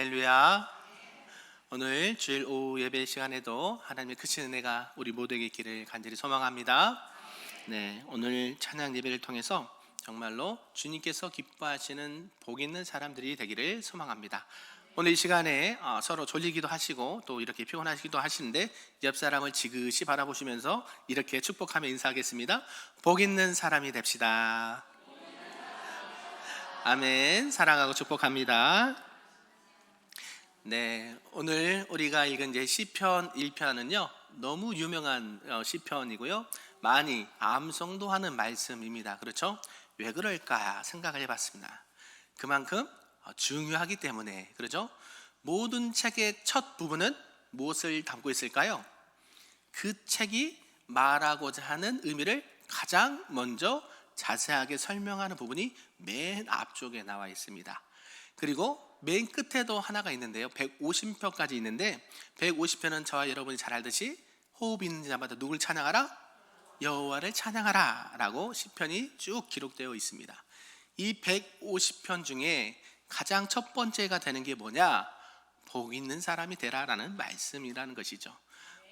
할렐루야. 오늘 주일 오후 예배 시간에도 하나님의 크신 은혜가 우리 모두에게 있기를 간절히 소망합니다. 오늘 찬양 예배를 통해서 정말로 주님께서 기뻐하시는 복 있는 사람들이 되기를 소망합니다. 오늘 이 시간에 서로 졸리기도 하시고 또 이렇게 피곤하시기도 하시는데 옆 사람을 지그시 바라보시면서 이렇게 축복하며 인사하겠습니다. 복 있는 사람이 됩시다. 아멘. 사랑하고 축복합니다. 오늘 우리가 읽은 이제 시편 1편은요 너무 유명한 시편이고요, 많이 암송도 하는 말씀입니다. 그렇죠? 왜 그럴까 생각을 해봤습니다. 그만큼 중요하기 때문에. 그렇죠? 모든 책의 첫 부분은 무엇을 담고 있을까요? 그 책이 말하고자 하는 의미를 가장 먼저 자세하게 설명하는 부분이 맨 앞쪽에 나와 있습니다. 그리고 맨 끝에도 하나가 있는데요, 150편까지 있는데 150편은 저와 여러분이 잘 알듯이 호흡 있는 자마다 누굴 찬양하라? 여호와를 찬양하라 라고 시편이 쭉 기록되어 있습니다. 이 150편 중에 가장 첫 번째가 되는 게 뭐냐? 복 있는 사람이 되라 라는 말씀이라는 것이죠.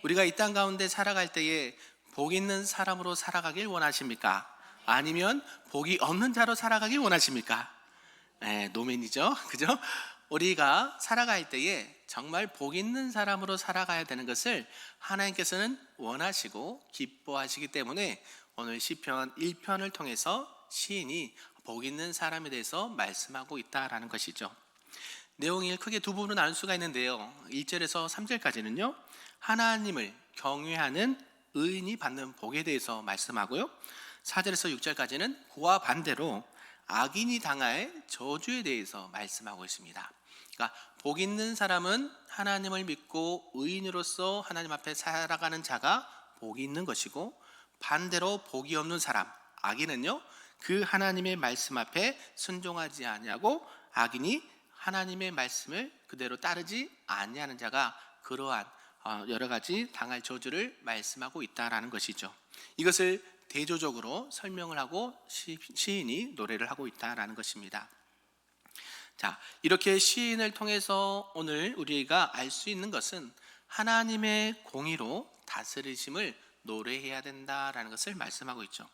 우리가 이 땅 가운데 살아갈 때에 복 있는 사람으로 살아가길 원하십니까? 아니면 복이 없는 자로 살아가길 원하십니까? 노맨이죠. 그죠? 우리가 살아갈 때에 정말 복 있는 사람으로 살아가야 되는 것을 하나님께서는 원하시고 기뻐하시기 때문에 오늘 시편 1편을 통해서 시인이 복 있는 사람에 대해서 말씀하고 있다라는 것이죠. 내용이 크게 두 부분으로 나눌 수가 있는데요, 1절에서 3절까지는요 하나님을 경외하는 의인이 받는 복에 대해서 말씀하고요, 4절에서 6절까지는 그와 반대로 악인이 당할 저주에 대해서 말씀하고 있습니다. 그러니까 복 있는 사람은 하나님을 믿고 의인으로서 하나님 앞에 살아가는 자가 복이 있는 것이고, 반대로 복이 없는 사람, 악인은요 그 하나님의 말씀 앞에 순종하지 아니하고 악인이 하나님의 말씀을 그대로 따르지 아니하는 자가 그러한 여러 가지 당할 저주를 말씀하고 있다라는 것이죠. 이것을 대조적으로 설명을 하고 시인이 노래를 하고 있다라는 것입니다. 자, 이렇게 시인을 통해서 오늘 우리가 알 수 있는 것은 하나님의 공의로 다스리심을 노래해야 된다라는 것을 말씀하고 있죠.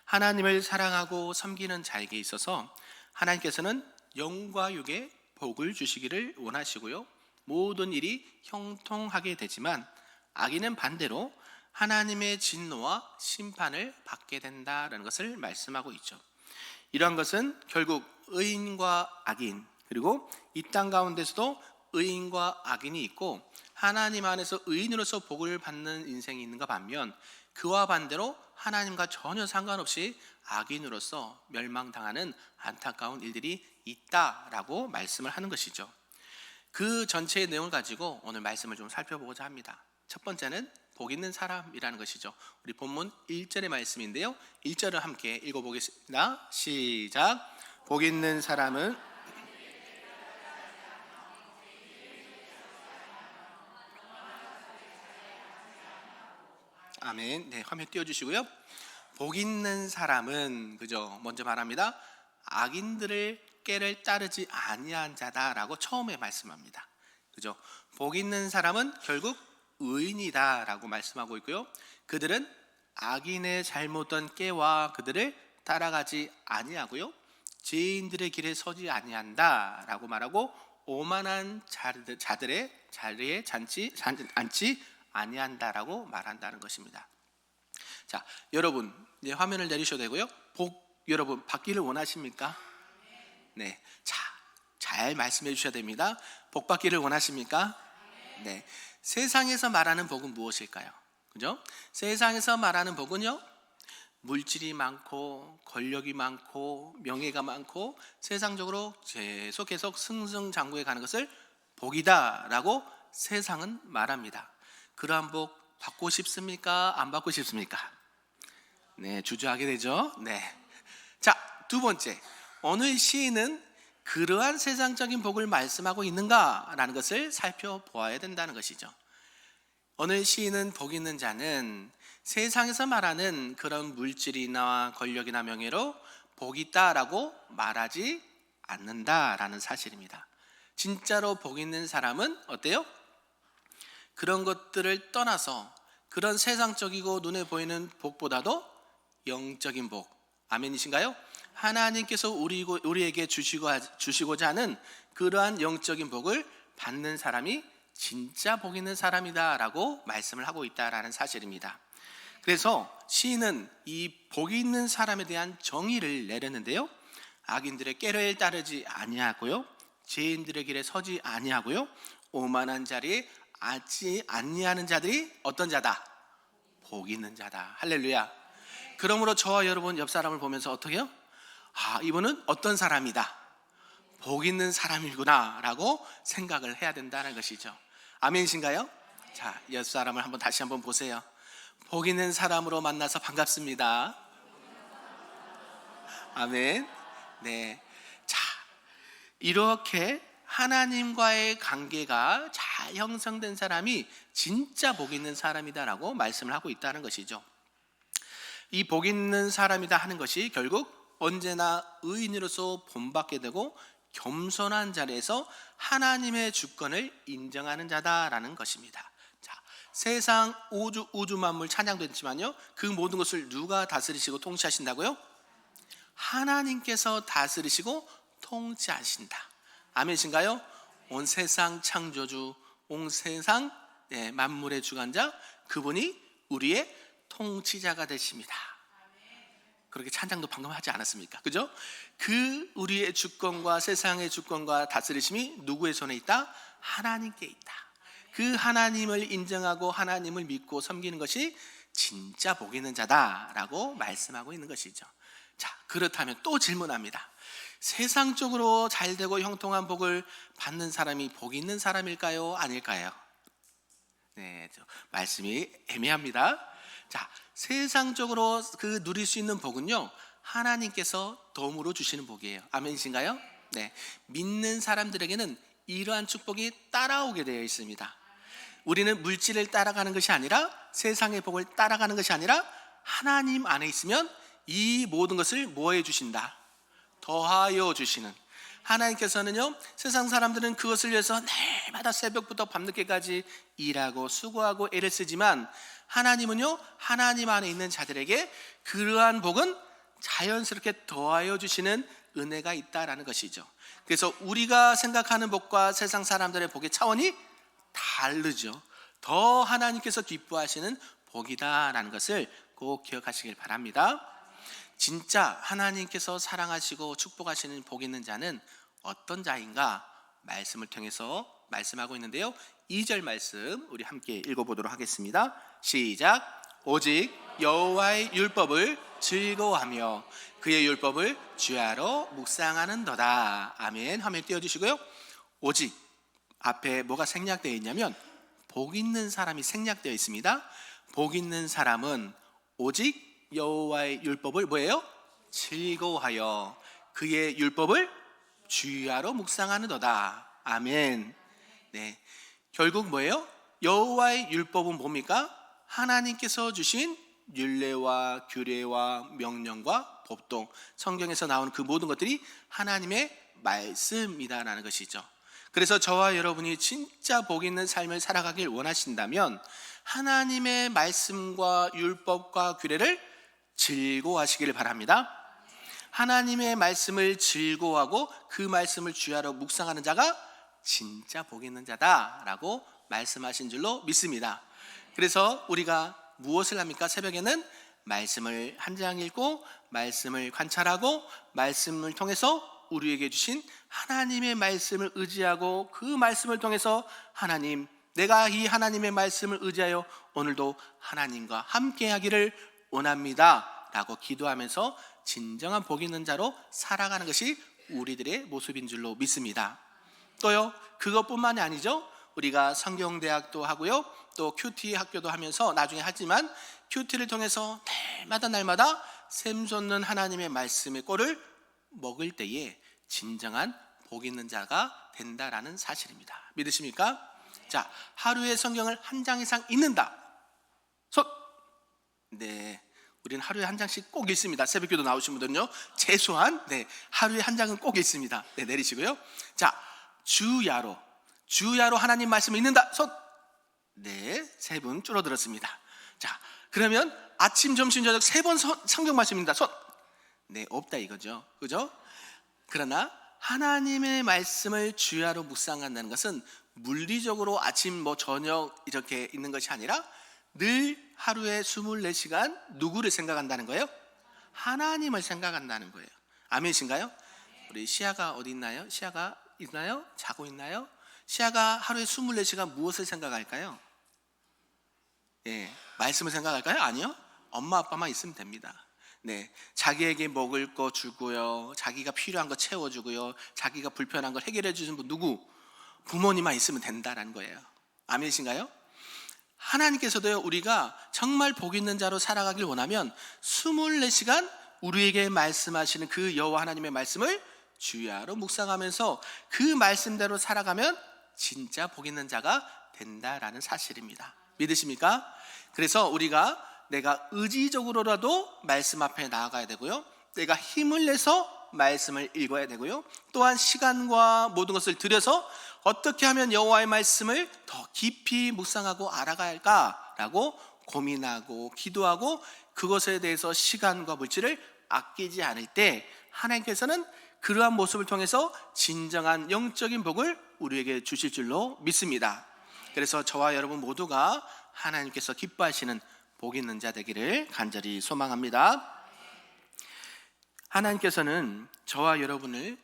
하나님을 사랑하고 섬기는 자에게 있어서 하나님께서는 영과 육에 복을 주시기를 원하시고요, 모든 일이 형통하게 되지만 악인은 반대로 하나님의 진노와 심판을 받게 된다라는 것을 말씀하고 있죠. 이러한 것은 결국 의인과 악인, 그리고 이 땅 가운데서도 의인과 악인이 있고 하나님 안에서 의인으로서 복을 받는 인생이 있는가 반면 그와 반대로 하나님과 전혀 상관없이 악인으로서 멸망당하는 안타까운 일들이 있다라고 말씀을 하는 것이죠. 그 전체의 내용을 가지고 오늘 말씀을 좀 살펴보고자 합니다. 첫 번째는 복 있는 사람이라는 것이죠. 우리 본문 1절의 말씀인데요, 1절을 함께 읽어보겠습니다. 시작. 복 있는 사람은 아멘. 화면 띄워주시고요. 복 있는 사람은 그죠? 먼저 말합니다. 악인들의 꾀를 따르지 아니한 자다라고 처음에 말씀합니다. 그죠? 복 있는 사람은 결국 의인이다라고 말씀하고 있고요, 그들은 악인의 잘못된 꾀와 그들을 따라가지 아니하고요, 죄인들의 길에 서지 아니한다라고 말하고 오만한 자들의 자리에 앉지 아니한다라고 말한다는 것입니다. 자, 여러분 이제 화면을 내리셔도 되고요, 복 여러분 받기를 원하십니까? 자, 잘 말씀해 주셔야 됩니다. 복 받기를 원하십니까? 세상에서 말하는 복은 무엇일까요? 그죠? 세상에서 말하는 복은요, 물질이 많고 권력이 많고 명예가 많고 세상적으로 계속 승승장구해 가는 것을 복이다라고 세상은 말합니다. 그러한 복 받고 싶습니까? 안 받고 싶습니까? 주저하게 되죠. 자, 두 번째, 오늘 시인은 그러한 세상적인 복을 말씀하고 있는가라는 것을 살펴보아야 된다는 것이죠. 오늘 시인은 복 있는 자는 세상에서 말하는 그런 물질이나 권력이나 명예로 복이 있다라고 말하지 않는다라는 사실입니다. 진짜로 복 있는 사람은 어때요? 그런 것들을 떠나서 그런 세상적이고 눈에 보이는 복보다도 영적인 복, 아멘이신가요? 하나님께서 우리에게 주시고자 하는 그러한 영적인 복을 받는 사람이 진짜 복 있는 사람이다 라고 말씀을 하고 있다라는 사실입니다. 그래서 시인은 이 복 있는 사람에 대한 정의를 내렸는데요, 악인들의 꾀를 따르지 아니하고요, 죄인들의 길에 서지 아니하고요, 오만한 자리에 앉지 아니하는 자들이 어떤 자다? 복 있는 자다. 할렐루야. 그러므로 저와 여러분 옆 사람을 보면서 어떻게 해요? 이분은 어떤 사람이다, 복 있는 사람이구나 라고 생각을 해야 된다는 것이죠. 아멘이신가요? 자, 옆 사람을 다시 한번 보세요. 복 있는 사람으로 만나서 반갑습니다. 아멘. 네. 자, 이렇게 하나님과의 관계가 잘 형성된 사람이 진짜 복 있는 사람이다라고 말씀을 하고 있다는 것이죠. 이 복 있는 사람이다 하는 것이 결국 언제나 의인으로서 본받게 되고 겸손한 자리에서 하나님의 주권을 인정하는 자다라는 것입니다. 자, 세상 우주 만물 찬양도 했지만요, 그 모든 것을 누가 다스리시고 통치하신다고요? 하나님께서 다스리시고 통치하신다. 아멘이신가요? 온 세상 창조주, 온 세상 만물의 주관자, 그분이 우리의 통치자가 되십니다. 그렇게 찬양도 방금 하지 않았습니까? 그죠? 그 우리의 주권과 세상의 주권과 다스리심이 누구의 손에 있다? 하나님께 있다. 그 하나님을 인정하고 하나님을 믿고 섬기는 것이 진짜 복 있는 자다라고 말씀하고 있는 것이죠. 자, 그렇다면 또 질문합니다. 세상적으로 잘되고 형통한 복을 받는 사람이 복 있는 사람일까요? 아닐까요? 네, 말씀이 애매합니다. 자, 세상적으로 누릴 수 있는 복은요, 하나님께서 덤으로 주시는 복이에요. 아멘이신가요? 네, 믿는 사람들에게는 이러한 축복이 따라오게 되어 있습니다. 우리는 물질을 따라가는 것이 아니라, 세상의 복을 따라가는 것이 아니라 하나님 안에 있으면 이 모든 것을 뭐 해주신다? 더하여 주시는. 하나님께서는요, 세상 사람들은 그것을 위해서 날마다 새벽부터 밤늦게까지 일하고 수고하고 애를 쓰지만, 하나님은요, 하나님 안에 있는 자들에게 그러한 복은 자연스럽게 더하여 주시는 은혜가 있다라는 것이죠. 그래서 우리가 생각하는 복과 세상 사람들의 복의 차원이 다르죠. 더 하나님께서 기뻐하시는 복이다라는 것을 꼭 기억하시길 바랍니다. 진짜 하나님께서 사랑하시고 축복하시는 복 있는 자는 어떤 자인가 말씀을 통해서 말씀하고 있는데요, 2절 말씀 우리 함께 읽어보도록 하겠습니다. 시작. 오직 여호와의 율법을 즐거워하며 그의 율법을 주야로 묵상하는도다. 아멘. 화면 띄워주시고요. 오직 앞에 뭐가 생략되어 있냐면 복 있는 사람이 생략되어 있습니다. 복 있는 사람은 오직 여호와의 율법을 뭐예요? 즐거워하여 그의 율법을 주야로 묵상하는도다. 아멘. 네, 결국 뭐예요? 여호와의 율법은 뭡니까? 하나님께서 주신 율례와 규례와 명령과 법동, 성경에서 나오는 그 모든 것들이 하나님의 말씀이다라는 것이죠. 그래서 저와 여러분이 진짜 복 있는 삶을 살아가길 원하신다면 하나님의 말씀과 율법과 규례를 즐거워하시기를 바랍니다. 하나님의 말씀을 즐거워하고 그 말씀을 주야로 묵상하는 자가 진짜 복 있는 자다라고 말씀하신 줄로 믿습니다. 그래서 우리가 무엇을 합니까? 새벽에는 말씀을 한 장 읽고 말씀을 관찰하고 말씀을 통해서 우리에게 주신 하나님의 말씀을 의지하고 그 말씀을 통해서 하나님, 내가 이 하나님의 말씀을 의지하여 오늘도 하나님과 함께 하기를 원합니다 라고 기도하면서 진정한 복 있는 자로 살아가는 것이 우리들의 모습인 줄로 믿습니다. 또요, 그것뿐만이 아니죠. 우리가 성경대학도 하고요, 또 큐티 학교도 하면서 나중에 하지만 큐티를 통해서 날마다 샘솟는 하나님의 말씀의 꼴을 먹을 때에 진정한 복 있는 자가 된다라는 사실입니다. 믿으십니까? 자, 하루에 성경을 한 장 이상 읽는다. 손. 네, 우리는 하루에 한 장씩 꼭 읽습니다. 새벽기도 나오신 분들은요, 최소한 하루에 한 장은 꼭 읽습니다. 네, 내리시고요. 자, 주야로 하나님 말씀을 읽는다. 손. 네, 3분 줄어들었습니다. 자, 그러면 아침, 점심, 저녁 3번 성경 말씀 읽는다. 손. 네, 없다 이거죠. 그죠? 그러나 하나님의 말씀을 주야로 묵상한다는 것은 물리적으로 아침, 저녁 이렇게 있는 것이 아니라 늘 하루에 24시간 누구를 생각한다는 거예요? 하나님을 생각한다는 거예요. 아멘이신가요? 우리 시아가 어디 있나요? 시아가 있나요? 자고 있나요? 시아가 하루에 24시간 무엇을 생각할까요? 예, 말씀을 생각할까요? 아니요. 엄마 아빠만 있으면 됩니다. 네, 자기에게 먹을 거 주고요, 자기가 필요한 거 채워주고요, 자기가 불편한 걸 해결해 주는 분 누구? 부모님만 있으면 된다라는 거예요. 아멘이신가요? 하나님께서도요, 우리가 정말 복 있는 자로 살아가길 원하면 24시간 우리에게 말씀하시는 그 여호와 하나님의 말씀을 주야로 묵상하면서 그 말씀대로 살아가면 진짜 복 있는 자가 된다라는 사실입니다. 믿으십니까? 그래서 우리가 내가 의지적으로라도 말씀 앞에 나아가야 되고요, 내가 힘을 내서 말씀을 읽어야 되고요, 또한 시간과 모든 것을 들여서 어떻게 하면 여호와의 말씀을 더 깊이 묵상하고 알아가야 할까라고 고민하고 기도하고 그것에 대해서 시간과 물질을 아끼지 않을 때 하나님께서는 그러한 모습을 통해서 진정한 영적인 복을 우리에게 주실 줄로 믿습니다. 그래서 저와 여러분 모두가 하나님께서 기뻐하시는 복 있는 자 되기를 간절히 소망합니다. 하나님께서는 저와 여러분을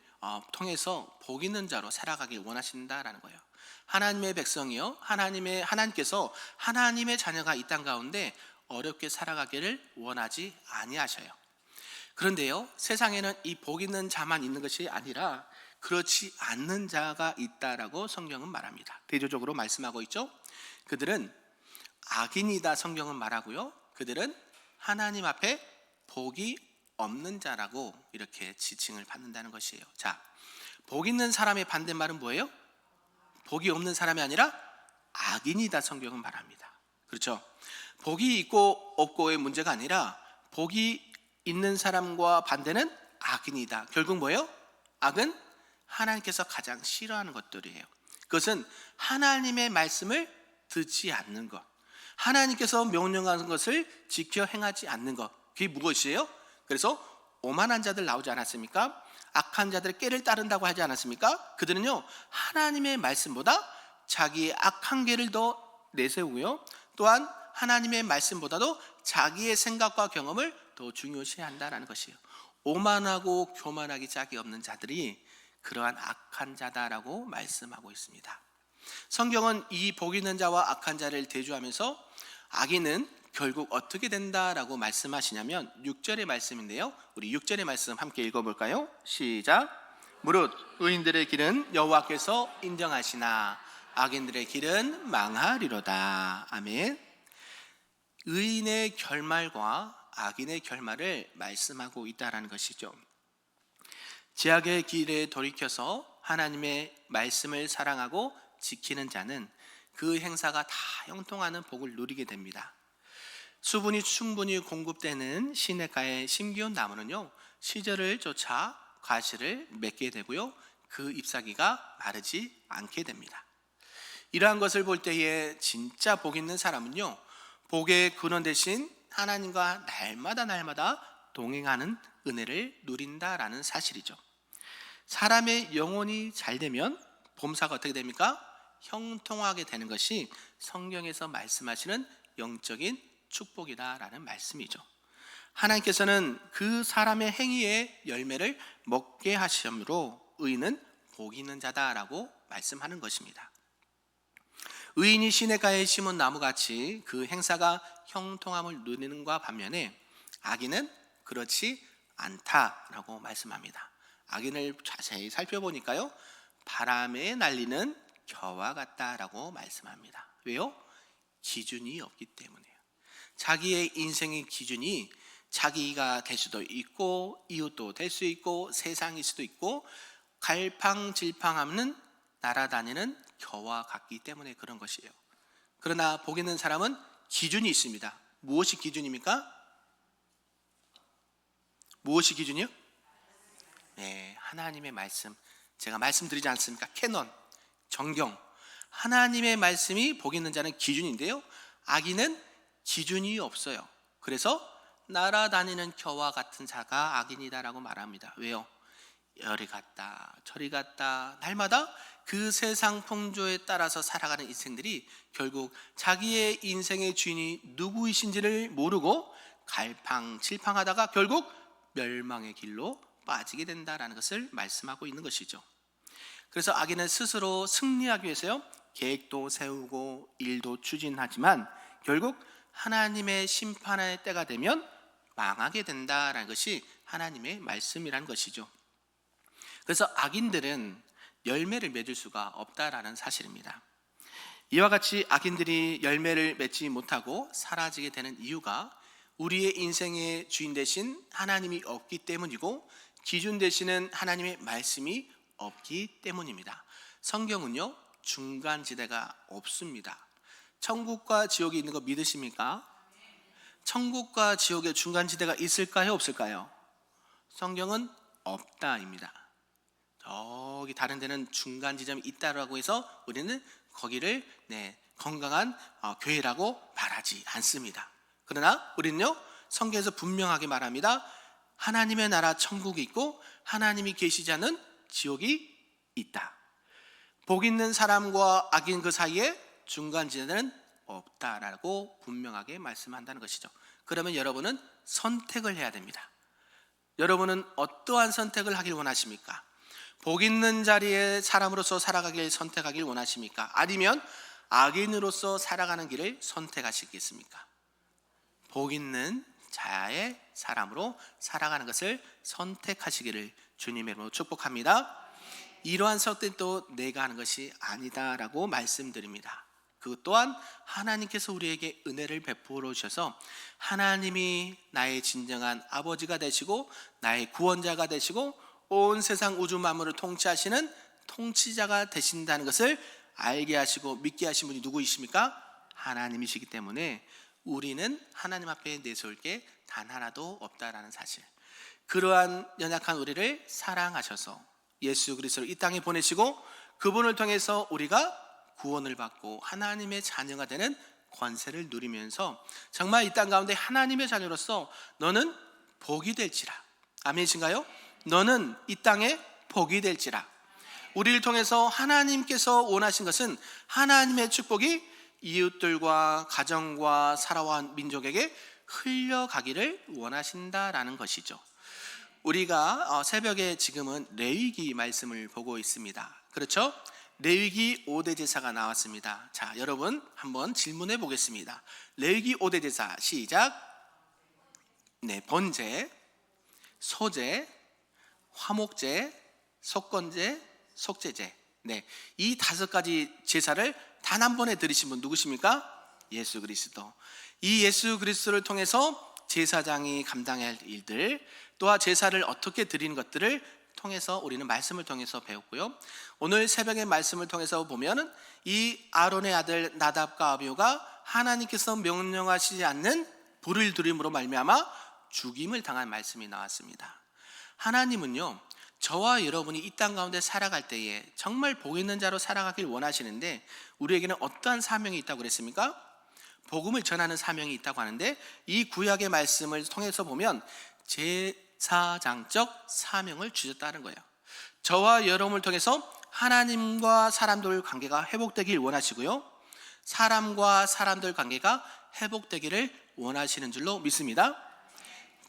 통해서 복 있는 자로 살아가길 원하신다라는 거예요. 하나님의 백성이요, 하나님께서 하나님의 자녀가 이 땅 가운데 어렵게 살아가기를 원하지 아니하셔요. 그런데요, 세상에는 이 복 있는 자만 있는 것이 아니라 그렇지 않는 자가 있다라고 성경은 말합니다. 대조적으로 말씀하고 있죠. 그들은 악인이다 성경은 말하고요, 그들은 하나님 앞에 복이 없는 자라고 이렇게 지칭을 받는다는 것이에요. 자, 복 있는 사람의 반대말은 뭐예요? 복이 없는 사람이 아니라 악인이다 성경은 말합니다. 그렇죠? 복이 있고 없고의 문제가 아니라 복이 있는 사람과 반대는 악인이다. 결국 뭐예요? 악은 하나님께서 가장 싫어하는 것들이에요. 그것은 하나님의 말씀을 듣지 않는 것, 하나님께서 명령하는 것을 지켜 행하지 않는 것, 그게 무엇이에요? 그래서 오만한 자들 나오지 않았습니까? 악한 자들의 꾀를 따른다고 하지 않았습니까? 그들은요, 하나님의 말씀보다 자기의 악한 꾀를 더 내세우고요, 또한 하나님의 말씀보다도 자기의 생각과 경험을 더 중요시 한다는 것이에요. 오만하고 교만하기 짝이 없는 자들이 그러한 악한 자다라고 말씀하고 있습니다. 성경은 이 복 있는 자와 악한 자를 대조하면서 악인은 결국 어떻게 된다라고 말씀하시냐면 6절의 말씀인데요, 우리 6절의 말씀 함께 읽어볼까요? 시작. 무릇 의인들의 길은 여호와께서 인정하시나 악인들의 길은 망하리로다. 아멘. 의인의 결말과 악인의 결말을 말씀하고 있다라는 것이죠. 죄악의 길에 돌이켜서 하나님의 말씀을 사랑하고 지키는 자는 그 행사가 다 형통하는 복을 누리게 됩니다. 수분이 충분히 공급되는 시냇가에 심기운 나무는요, 시절을 쫓아 과실을 맺게 되고요, 그 잎사귀가 마르지 않게 됩니다. 이러한 것을 볼 때에 진짜 복 있는 사람은요, 복의 근원 대신 하나님과 날마다 동행하는 은혜를 누린다라는 사실이죠. 사람의 영혼이 잘 되면 범사가 어떻게 됩니까? 형통하게 되는 것이 성경에서 말씀하시는 영적인 축복이다라는 말씀이죠. 하나님께서는 그 사람의 행위의 열매를 먹게 하심으로 의인은 복 있는 자다라고 말씀하는 것입니다. 의인이 시냇가에 심은 나무같이 그 행사가 형통함을 누리는과 반면에 악인은 그렇지 않다라고 말씀합니다. 악인을 자세히 살펴보니까요, 바람에 날리는 겨와 같다라고 말씀합니다. 왜요? 기준이 없기 때문이에요. 자기의 인생의 기준이 자기가 될 수도 있고 이웃도 될 수 있고 세상일 수도 있고 갈팡질팡하는 날아다니는 겨와 같기 때문에 그런 것이에요. 그러나 복 있는 사람은 기준이 있습니다. 무엇이 기준입니까? 무엇이 기준이요? 네, 하나님의 말씀, 제가 말씀드리지 않습니까? 캐논, 정경, 하나님의 말씀이 복 있는 자는 기준인데요, 악인은 기준이 없어요. 그래서 날아다니는 겨와 같은 자가 악인이다라고 말합니다. 왜요? 열이 갔다 저리 갔다 날마다 그 세상 풍조에 따라서 살아가는 인생들이 결국 자기의 인생의 주인이 누구이신지를 모르고 갈팡질팡하다가 결국 멸망의 길로 빠지게 된다라는 것을 말씀하고 있는 것이죠. 그래서 악인은 스스로 승리하기 위해서요, 계획도 세우고 일도 추진하지만 결국 하나님의 심판의 때가 되면 망하게 된다라는 것이 하나님의 말씀이라는 것이죠. 그래서 악인들은 열매를 맺을 수가 없다라는 사실입니다. 이와 같이 악인들이 열매를 맺지 못하고 사라지게 되는 이유가 우리의 인생의 주인 되신 하나님이 없기 때문이고 기준 되시는 하나님의 말씀이 없기 때문입니다. 성경은요, 중간지대가 없습니다. 천국과 지옥이 있는 거 믿으십니까? 천국과 지옥의 중간지대가 있을까요, 없을까요? 성경은 없다입니다. 저기 다른 데는 중간 지점이 있다라고 해서 우리는 거기를 건강한 교회라고 말하지 않습니다. 그러나 우리는요, 성경에서 분명하게 말합니다. 하나님의 나라 천국이 있고 하나님이 계시지 않은 지옥이 있다. 복 있는 사람과 악인 그 사이에 중간 지대는 없다라고 분명하게 말씀한다는 것이죠. 그러면 여러분은 선택을 해야 됩니다. 여러분은 어떠한 선택을 하길 원하십니까? 복 있는 자리에 사람으로서 살아가길 선택하길 원하십니까? 아니면 악인으로서 살아가는 길을 선택하시겠습니까? 복 있는 자의 사람으로 살아가는 것을 선택하시기를 주님의 이름으로 축복합니다. 이러한 선택도 내가 하는 것이 아니다라고 말씀드립니다. 그것 또한 하나님께서 우리에게 은혜를 베풀어 주셔서 하나님이 나의 진정한 아버지가 되시고 나의 구원자가 되시고 온 세상 우주 만물을 통치하시는 통치자가 되신다는 것을 알게 하시고 믿게 하신 분이 누구이십니까? 하나님이시기 때문에 우리는 하나님 앞에 내세울 게 단 하나도 없다라는 사실, 그러한 연약한 우리를 사랑하셔서 예수 그리스도를 이 땅에 보내시고 그분을 통해서 우리가 구원을 받고 하나님의 자녀가 되는 권세를 누리면서 정말 이 땅 가운데 하나님의 자녀로서 너는 복이 될지라. 아멘이신가요? 너는 이 땅에 복이 될지라. 우리를 통해서 하나님께서 원하신 것은 하나님의 축복이 이웃들과 가정과 살아온 민족에게 흘려가기를 원하신다라는 것이죠. 우리가 새벽에 지금은 레위기 말씀을 보고 있습니다. 그렇죠? 레위기 5대 제사가 나왔습니다. 자, 여러분 한번 질문해 보겠습니다. 레위기 5대 제사 시작. 번제, 소제, 화목제, 속건제, 속죄제. 이 5가지 제사를 단 한 번에 드리신 분 누구십니까? 예수 그리스도. 이 예수 그리스도를 통해서 제사장이 감당할 일들, 또한 제사를 어떻게 드리는 것들을 통해서 우리는 말씀을 통해서 배웠고요. 오늘 새벽의 말씀을 통해서 보면은 이 아론의 아들 나답과 아비후가 하나님께서 명령하시지 않는 불을 들임으로 말미암아 죽임을 당한 말씀이 나왔습니다. 하나님은요, 저와 여러분이 이 땅 가운데 살아갈 때에 정말 복 있는 자로 살아가길 원하시는데 우리에게는 어떠한 사명이 있다고 그랬습니까? 복음을 전하는 사명이 있다고 하는데 이 구약의 말씀을 통해서 보면 제사장적 사명을 주셨다는 거예요. 저와 여러분을 통해서 하나님과 사람들 관계가 회복되길 원하시고요, 사람과 사람들 관계가 회복되기를 원하시는 줄로 믿습니다.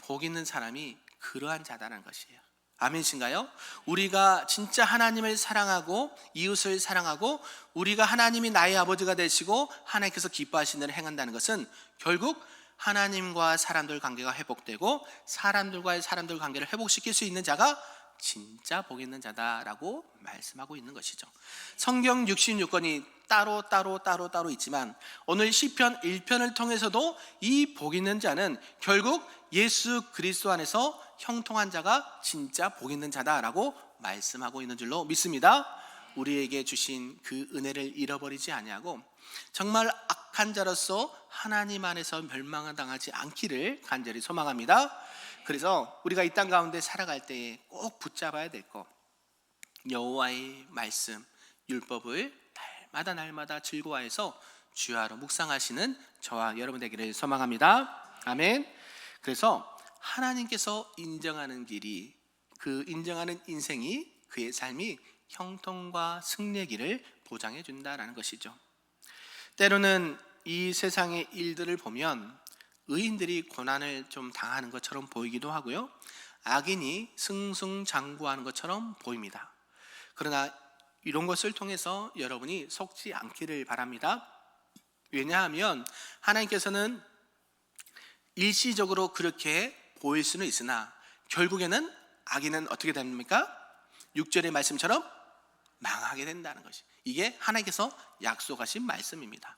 복 있는 사람이 그러한 자다는 것이에요. 아멘이신가요? 우리가 진짜 하나님을 사랑하고 이웃을 사랑하고 우리가 하나님이 나의 아버지가 되시고 하나님께서 기뻐하시는 일을 행한다는 것은 결국 하나님과 사람들 관계가 회복되고 사람들과의 사람들 관계를 회복시킬 수 있는 자가 진짜 복 있는 자다라고 말씀하고 있는 것이죠. 성경 66권이 따로 있지만 오늘 시편 1편을 통해서도 이 복 있는 자는 결국 예수 그리스도 안에서 형통한 자가 진짜 복 있는 자다라고 말씀하고 있는 줄로 믿습니다. 우리에게 주신 그 은혜를 잃어버리지 아니하고 정말 악한 자로서 하나님 안에서 멸망당하지 않기를 간절히 소망합니다. 그래서 우리가 이 땅 가운데 살아갈 때에 꼭 붙잡아야 될 것, 여호와의 말씀 율법을 날마다 즐거워해서 주야로 묵상하시는 저와 여러분 되기를 소망합니다. 아멘. 그래서 하나님께서 인정하는 길이, 그 인정하는 인생이, 그의 삶이 형통과 승리의 길을 보장해 준다라는 것이죠. 때로는 이 세상의 일들을 보면 의인들이 고난을 좀 당하는 것처럼 보이기도 하고요, 악인이 승승장구하는 것처럼 보입니다. 그러나 이런 것을 통해서 여러분이 속지 않기를 바랍니다. 왜냐하면 하나님께서는 일시적으로 그렇게 보일 수는 있으나 결국에는 악인은 어떻게 됩니까? 6절의 말씀처럼 망하게 된다는 것이, 이게 하나님께서 약속하신 말씀입니다.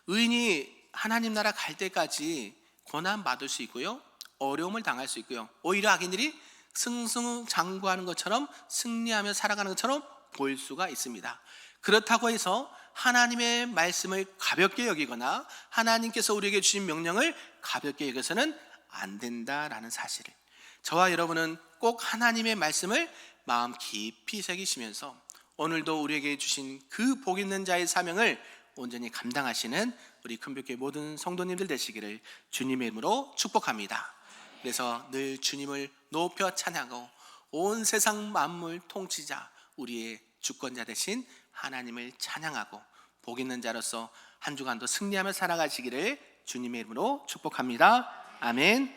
의인이 하나님 나라 갈 때까지 고난 받을 수 있고요, 어려움을 당할 수 있고요, 오히려 악인들이 승승장구하는 것처럼 승리하며 살아가는 것처럼 보일 수가 있습니다. 그렇다고 해서 하나님의 말씀을 가볍게 여기거나 하나님께서 우리에게 주신 명령을 가볍게 여겨서는 안 된다라는 사실을, 저와 여러분은 꼭 하나님의 말씀을 마음 깊이 새기시면서 오늘도 우리에게 주신 그 복 있는 자의 사명을 온전히 감당하시는 우리 큰빛교회 모든 성도님들 되시기를 주님의 이름으로 축복합니다. 그래서 늘 주님을 높여 찬양하고 온 세상 만물 통치자, 우리의 주권자 되신 하나님을 찬양하고 복 있는 자로서 한 주간도 승리하며 살아가시기를 주님의 이름으로 축복합니다. 아멘.